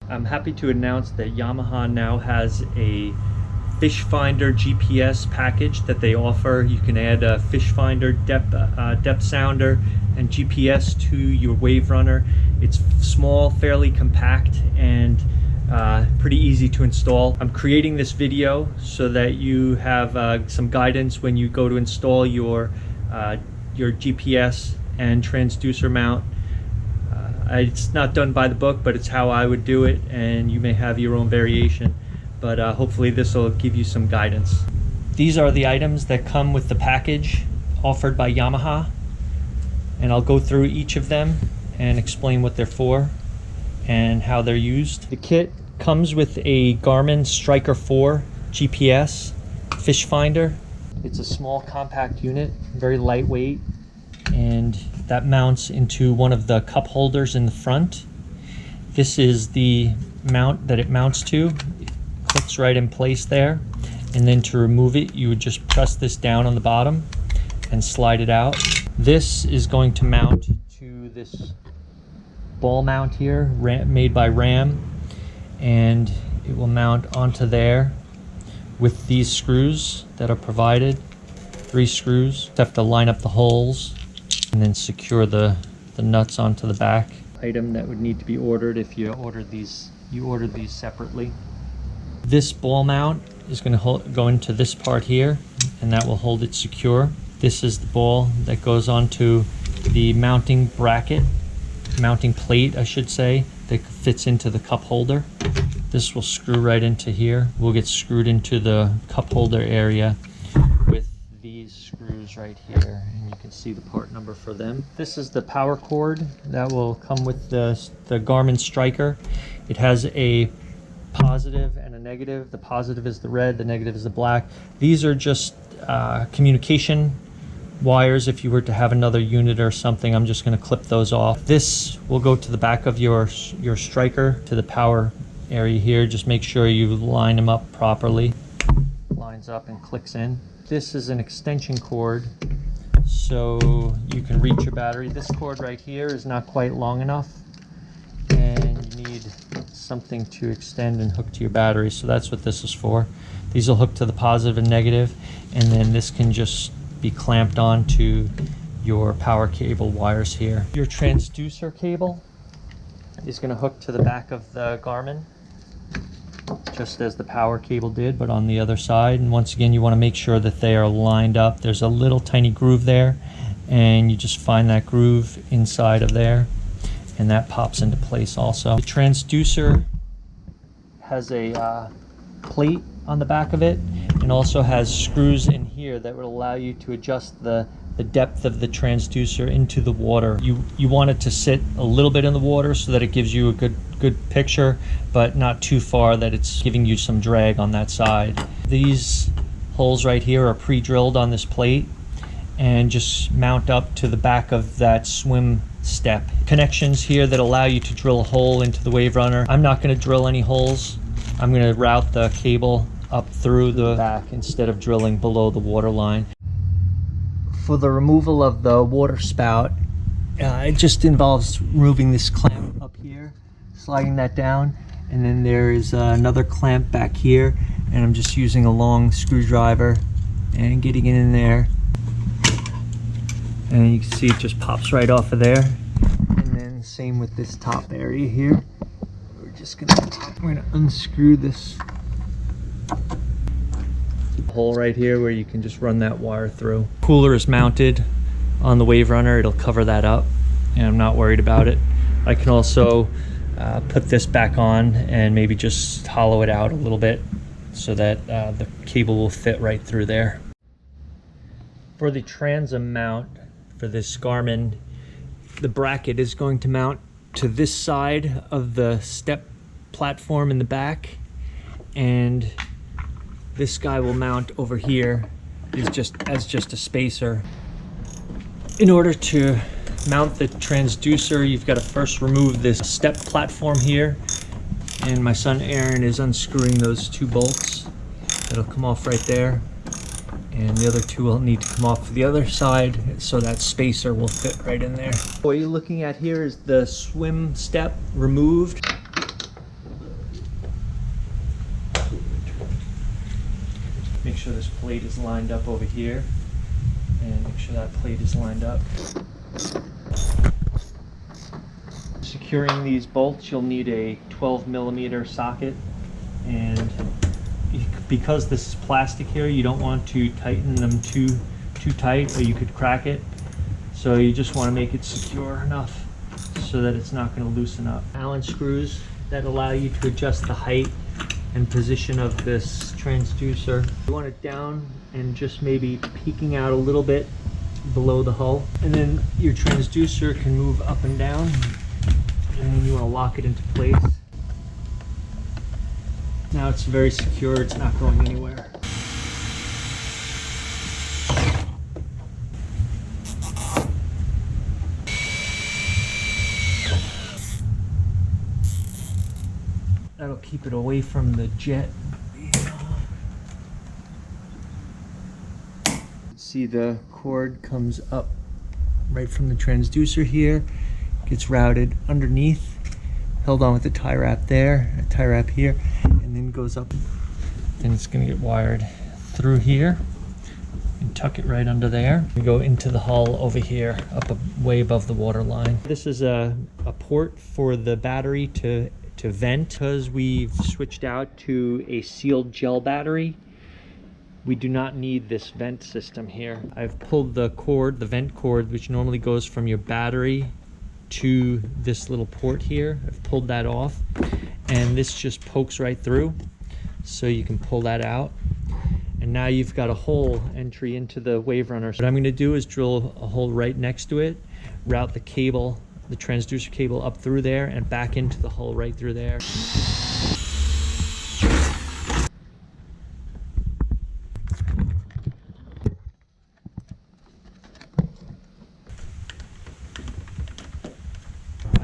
I'm happy to announce that Yamaha now has a fish finder GPS package that they offer. You can add a fish finder, depth sounder, and GPS to your WaveRunner. It's small, fairly compact, and pretty easy to install. I'm creating this video so that you have some guidance when you go to install your GPS and transducer mount. It's not done by the book, but it's how I would do it, and you may have your own variation, but hopefully this will give you some guidance. These are the items that come with the package offered by Yamaha, and I'll go through each of them and explain what they're for and how they're used. The kit comes with a Garmin Striker 4 GPS fish finder. It's a small compact unit, very lightweight, and that mounts into one of the cup holders in the front. This is the mount that it mounts to. It clicks right in place there, and then to remove it you would just press this down on the bottom and slide it out. This is going to mount to this ball mount here, made by Ram, and it will mount onto there with these screws that are provided. 3 screws. You have to line up the holes and then secure the nuts onto the back. Item that would need to be ordered if you ordered these separately. This ball mount is going to go into this part here, and that will hold it secure. This is the ball that goes onto the mounting bracket, mounting plate I should say, that fits into the cup holder. This will screw right into here. We'll get screwed into the cup holder area with these screws right here, and you can see the part number for them. This is the power cord that will come with the Garmin Striker. It has a positive and a negative. The positive is the red, the negative is the black. These are just communication wires. If you were to have another unit or something, I'm just going to clip those off. This will go to the back of your Striker, to the power area here. Just make sure you line them up properly. Lines up and clicks in. This is an extension cord, so you can reach your battery. This cord right here is not quite long enough, and you need something to extend and hook to your battery, so that's what this is for. These will hook to the positive and negative, and then this can just be clamped onto your power cable wires here. Your transducer cable is going to hook to the back of the Garmin, just as the power cable did, but on the other side. And once again, you want to make sure that they are lined up. There's a little tiny groove there, and you just find that groove inside of there, and that pops into place also. The transducer has a plate on the back of it, and also has screws in here that would allow you to adjust the depth of the transducer into the water. You want it to sit a little bit in the water so that it gives you a good picture, but not too far that it's giving you some drag on that side. These holes right here are pre-drilled on this plate and just mount up to the back of that swim step. Connections here that allow you to drill a hole into the WaveRunner. I'm not going to drill any holes. I'm going to route the cable up through the back instead of drilling below the water line. For the removal of the water spout, it just involves removing this clamp up here, sliding that down, and then there is another clamp back here, and I'm just using a long screwdriver and getting it in there, and you can see it just pops right off of there. And then same with this top area here. We're gonna unscrew this hole right here where you can just run that wire through. Cooler is mounted on the WaveRunner. It'll cover that up, and I'm not worried about it. I can also put this back on and maybe just hollow it out a little bit so that the cable will fit right through there. For the transom mount for this Garmin, the bracket is going to mount to this side of the step platform in the back, and this guy will mount over here as just a spacer. In order to mount the transducer, you've got to first remove this step platform here, and my son Aaron is unscrewing those 2 bolts. It'll come off right there, and the other 2 will need to come off the other side so that spacer will fit right in there. What you're looking at here is the swim step removed. sure this plate is lined up over here, and make sure that plate is lined up. Securing these bolts, you'll need a 12mm socket, and because this is plastic here, you don't want to tighten them too tight, or you could crack it. So you just want to make it secure enough so that it's not going to loosen up. Allen screws that allow you to adjust the height and position of this transducer. You want it down and just maybe peeking out a little bit below the hull. And then your transducer can move up and down, and then you want to lock it into place. Now it's very secure, it's not going anywhere. That'll keep it away from the jet. See, the cord comes up right from the transducer here, gets routed underneath, held on with the tie wrap there, a tie wrap here, and then goes up, and it's going to get wired through here and tuck it right under there. We go into the hull over here, up way above the water line. This is a port for the battery to vent. Because we've switched out to a sealed gel battery, we do not need this vent system here. I've pulled the cord, the vent cord, which normally goes from your battery to this little port here. I've pulled that off, and this just pokes right through, so you can pull that out, and now you've got a hole entry into the WaveRunner. What I'm going to do is drill a hole right next to it, route the cable, the transducer cable, up through there and back into the hole right through there.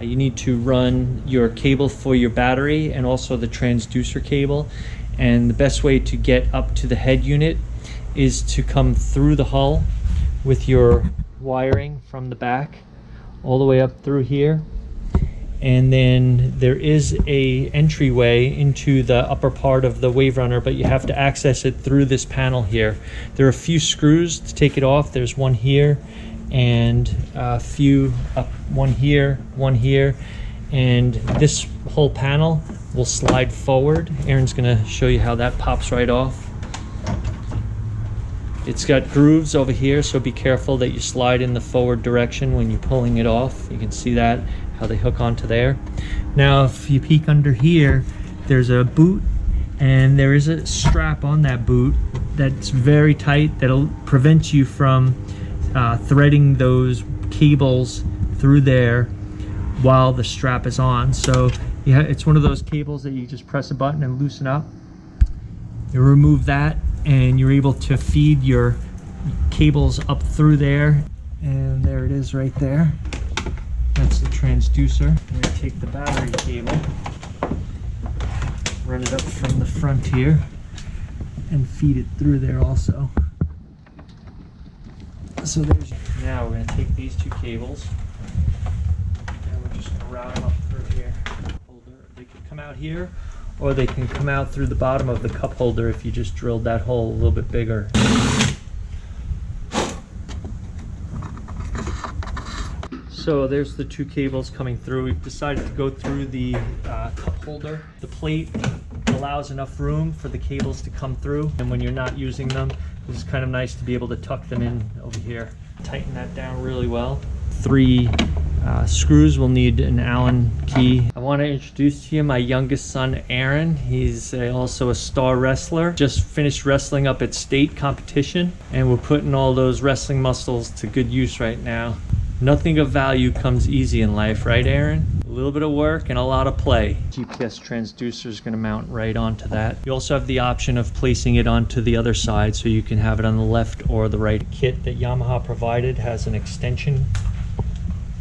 You need to run your cable for your battery and also the transducer cable, and the best way to get up to the head unit is to come through the hull with your wiring from the back all the way up through here, and then there is a entryway into the upper part of the WaveRunner, but you have to access it through this panel here. There are a few screws to take it off. There's one here and a few up, one here, and this whole panel will slide forward. Aaron's gonna show you how that pops right off. It's got grooves over here, so be careful that you slide in the forward direction when you're pulling it off. You can see that, how they hook onto there. Now if you peek under here, there's a boot, and there is a strap on that boot that's very tight that'll prevent you from threading those cables through there while the strap is on. So yeah, it's one of those cables that you just press a button and loosen up. You remove that, and you're able to feed your cables up through there, and there it is right there. That's the transducer. I'm going to take the battery cable, run it up from the front here, and feed it through there also. So there's, now we're going to take these two cables, and we're just going to route them up through here. They can come out here, or they can come out through the bottom of the cup holder if you just drilled that hole a little bit bigger. So there's the two cables coming through. We've decided to go through the cup holder. The plate allows enough room for the cables to come through, and when you're not using them, it's kind of nice to be able to tuck them in over here. Tighten that down really well. 3 screws will need an Allen key. I want to introduce to you my youngest son, Aaron. He's also a star wrestler. Just finished wrestling up at state competition, and we're putting all those wrestling muscles to good use right now. Nothing of value comes easy in life, right, Aaron? A little bit of work and a lot of play. GPS transducer is going to mount right onto that. You also have the option of placing it onto the other side, so you can have it on the left or the right. The kit that Yamaha provided has an extension,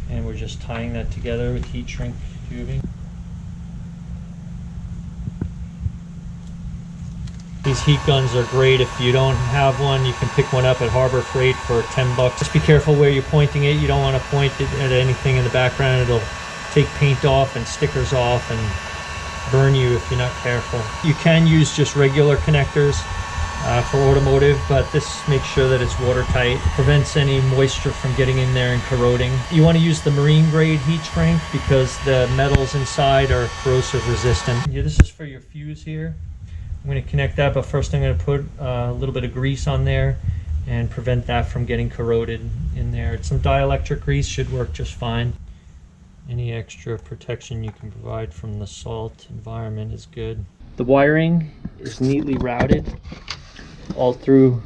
and we're just tying that together with heat shrink tubing. These heat guns are great. If you don't have one, you can pick one up at Harbor Freight for 10 bucks. Just be careful where you're pointing it. You don't want to point it at anything in the background. It'll take paint off and stickers off and burn you if you're not careful. You can use just regular connectors, for automotive, but this makes sure that it's watertight, prevents any moisture from getting in there and corroding. You want to use the marine grade heat shrink because the metals inside are corrosive resistant. Yeah, this is for your fuse here. I'm going to connect that, but first I'm going to put a little bit of grease on there and prevent that from getting corroded in there. Some dielectric grease should work just fine. Any extra protection you can provide from the salt environment is good. The wiring is neatly routed all through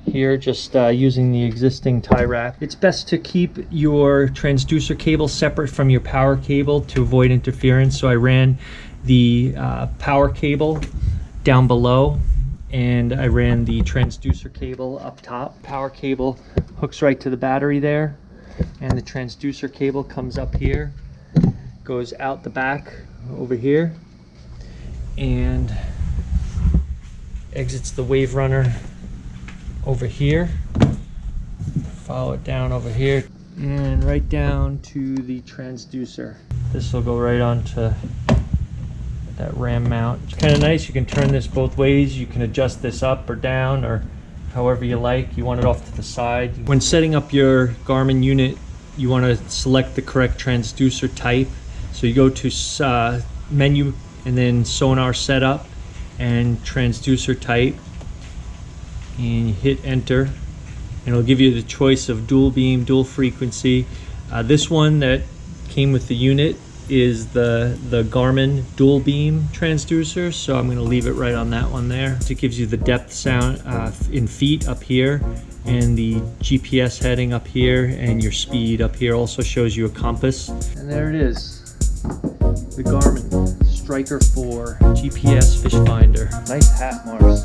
here, just using the existing tie wrap. It's best to keep your transducer cable separate from your power cable to avoid interference. So I ran the power cable down below and I ran the transducer cable up top. Power cable hooks right to the battery there, and the transducer cable comes up here, goes out the back over here, and exits the WaveRunner over here. Follow it down over here and right down to the transducer. This will go right onto that ram mount. It's kind of nice. You can turn this both ways. You can adjust this up or down or however you like. You want it off to the side. When setting up your Garmin unit, you want to select the correct transducer type. So you go to menu and then sonar setup and transducer type, and you hit enter, and it'll give you the choice of dual beam, dual frequency. This one that came with the unit is the Garmin dual beam transducer, so I'm going to leave it right on that one there. It gives you the depth sound in feet up here, and the GPS heading up here, and your speed up here. Also shows you a compass. And there it is, the Garmin Striker 4 GPS fish finder. Nice hat, Mars.